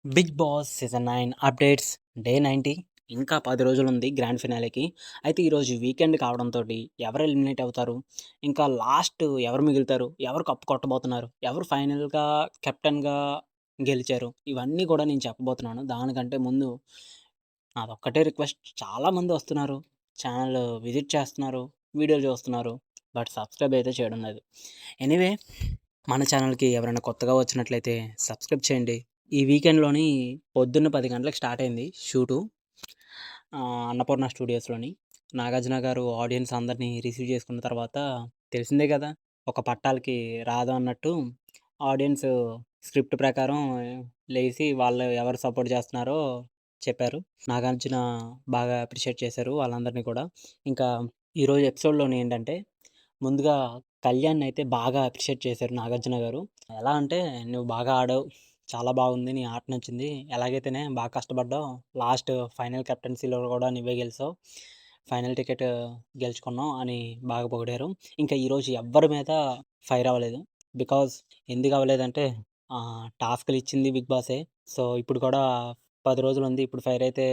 Big boss season 9 updates day 90 ఇంకా 10 రోజులుంది grand ఫినాలేకి. అయితే ఈరోజు వీకెండ్ కావడంతోటి ఎవరు ఎలిమినేట్ అవుతారు? ఇంకా లాస్ట్ ఎవరు మిగులుతారు? ఎవరు కప్ కొట్టబోతున్నారు? ఎవరు ఫైనల్‌గా కెప్టెన్‌గా గెలిచారు? ఇవన్నీ కూడా నేను చెప్పబోతున్నాను. దానికంటే ముందు నాదొక్కటే రిక్వెస్ట్, చాలామంది వస్తున్నారు. ఛానల్ విజిట్ చేస్తున్నారు. వీడియోలు చూస్తున్నారు. బట్ సబ్స్క్రైబ్ అయితే చేయడం లేదు. ఎనీవే, మన ఛానల్‌కి ఎవరైనా కొత్తగా వచ్చినట్లయితే సబ్స్క్రైబ్ చేయండి. ఈ వీకెండ్‌లోని పొద్దున్న 10 గంటలకు స్టార్ట్ అయింది షూటు. అన్నపూర్ణ స్టూడియోస్‌లోని. నాగార్జున గారు ఆడియన్స్ అందరిని రిసీవ్ చేసుకున్న తర్వాత తెలిసిందే కదా! ఒక పట్టాలకి రాదు అన్నట్టు ఆడియన్స్ స్క్రిప్ట్ ప్రకారం లేసి వాళ్ళు ఎవరు సపోర్ట్ చేస్తున్నారో చెప్పారు. నాగార్జున బాగా అప్రిషియేట్ చేశారు వాళ్ళందరిని కూడా. ఇంకా ఈరోజు ఎపిసోడ్‌లోని ఏంటంటే, ముందుగా కళ్యాణ్‌నయితే బాగా అప్రిషియేట్ చేశారు నాగార్జున గారు. ఎలా అంటే, "నువ్వు బాగా ఆడావు. చాలా బాగుంది. నీ ఆట నచ్చింది. ఎలాగైతేనే బాగా కష్టపడ్డావు. లాస్ట్ ఫైనల్ కెప్టెన్సీలో కూడా నువ్వే గెలిసావు. ఫైనల్ టికెట్ గెలుచుకున్నావు" అని బాగా పొగిడారు. ఇంకా ఈరోజు ఎవ్వరి మీద ఫైర్ అవ్వలేదు. బికాజ్ ఎందుకు అవ్వలేదంటే, టాస్క్‌లు ఇచ్చింది బిగ్ బాసే. సో, ఇప్పుడు కూడా 10 రోజులుంది. ఇప్పుడు ఫైర్ అయితే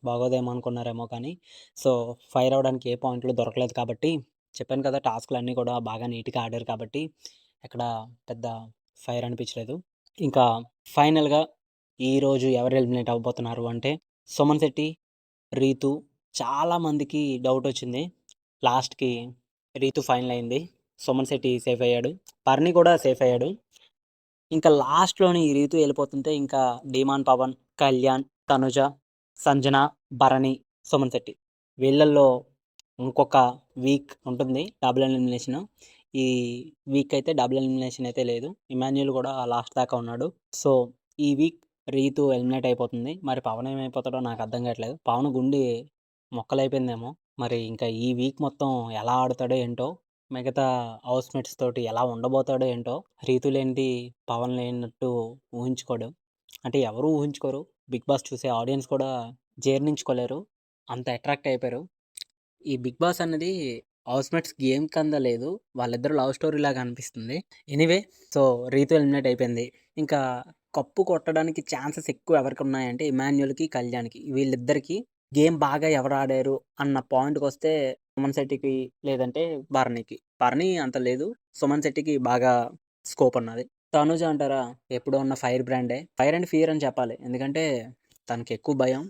బాగోదేమో అనుకున్నారేమో కానీ, సో, ఫైర్ అవ్వడానికి ఏ పాయింట్లు దొరకలేదు కాబట్టి, చెప్పాను కదా! టాస్క్‌లన్నీ కూడా బాగా నీట్‌గా ఆడారు కాబట్టి, ఎక్కడ పెద్ద ఫైర్ అనిపించలేదు. ఇంకా ఫైనల్‌గా ఈరోజు ఎవరు ఎలిమినేట్ అవ్వబోతున్నారు అంటే, సుమన్ శెట్టి, రీతు. చాలామందికి డౌటొచ్చింది. లాస్ట్‌కి రీతు ఫైనల్ అయింది. సుమన్ శెట్టి సేఫ్ అయ్యాడు. పర్ణి కూడా సేఫ్ అయ్యాడు. ఇంకా లాస్ట్‌లోని ఈ రీతు ఎళ్ళిపోతుంటే ఇంకా ధీమాన్ పవన్, కళ్యాణ్, తనుజ, సంజన, భరణి, సుమన్ శెట్టి. వీళ్ళల్లో ఇంకొక వీక్ ఉంటుంది డబుల్ ఎలిమినేషను. ఈ వీక్ అయితే డబుల్ ఎలిమినేషన్ అయితే లేదు. ఇమాన్యుల్ కూడా లాస్ట్ దాకా ఉన్నాడు. సో, ఈ వీక్ రీతు ఎలిమినేట్ అయిపోతుంది. మరి పవన్ ఏమైపోతాడో నాకు అర్థం కావట్లేదు. పవన్ గుండె మొక్కలైపోయిందేమో. మరి ఇంకా ఈ వీక్ మొత్తం ఎలా ఆడుతాడో ఏంటో. మిగతా హౌస్‌మేట్స్ తోటి ఎలా ఉండబోతాడో ఏంటో. రీతు లేనిది పవన్ లేనట్టు ఊహించుకోడు. అంటే ఎవరు ఊహించుకోరు. బిగ్ బాస్ చూసే ఆడియన్స్ కూడా జీర్ణించుకోలేరు. అంత అట్రాక్ట్ అయిపోయారు. ఈ బిగ్ బాస్ అన్నది హౌస్‌మేట్స్ గేమ్ కింద లేదు. వాళ్ళిద్దరు లవ్ స్టోరీ లాగా అనిపిస్తుంది. ఎనీవే, సో, రీతు ఎలిమినేట్ అయిపోయింది. ఇంకా కప్పు కొట్టడానికి ఛాన్సెస్ ఎక్కువ ఎవరికున్నాయంటే ఇమాన్యుల్‌కి, కళ్యాణ్‌కి. వీళ్ళిద్దరికీ గేమ్ బాగా ఎవరు ఆడారు అన్న పాయింట్‌కొస్తే సుమన్ శెట్టికి, లేదంటే భరణికి. భరణి అంత లేదు. సుమన్ శెట్టికి బాగా స్కోప్ ఉన్నది. తనుజ అంటారా? ఎప్పుడూ ఉన్న ఫైర్ బ్రాండే. ఫైర్ అండ్ ఫియర్ అని చెప్పాలి. ఎందుకంటే తనకి ఎక్కువ భయం.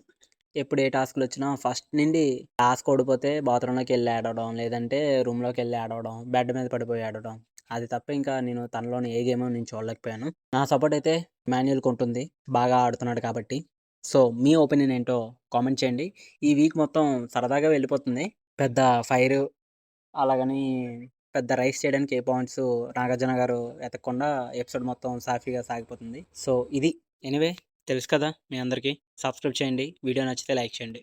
ఎప్పుడు ఏ టాస్క్‌లొచ్చినా ఫస్ట్ నుండి టాస్క్ ఓడిపోతే బాత్రూంలోకెళ్ళి ఏడవడం, లేదంటే రూమ్‌లోకెళ్ళి ఏడవడం, బెడ్ మీద పడిపోయి ఏడవడం. అది తప్ప ఇంకా నేను తనలోని ఏ గేము నేను చూడలేకపోయాను. నా సపోర్ట్ అయితే ఇమాన్యుల్‌కి ఉంటుంది. బాగా ఆడుతున్నాడు కాబట్టి. సో, మీ ఒపీనియన్ ఏంటో కామెంట్ చేయండి. ఈ వీక్ మొత్తం సరదాగా వెళ్ళిపోతుంది. పెద్ద ఫైరు అలాగని పెద్ద రైస్ చేయడానికి ఏ పాయింట్స్ నాగార్జున గారు ఎతకకుండా ఎపిసోడ్ మొత్తం సాఫీగా సాగిపోతుంది. సో, ఇది. ఎనీవే, తెలుసు కదా మీ అందరికీ. సబ్స్క్రైబ్ చేయండి. వీడియో నచ్చితే లైక్ చేయండి.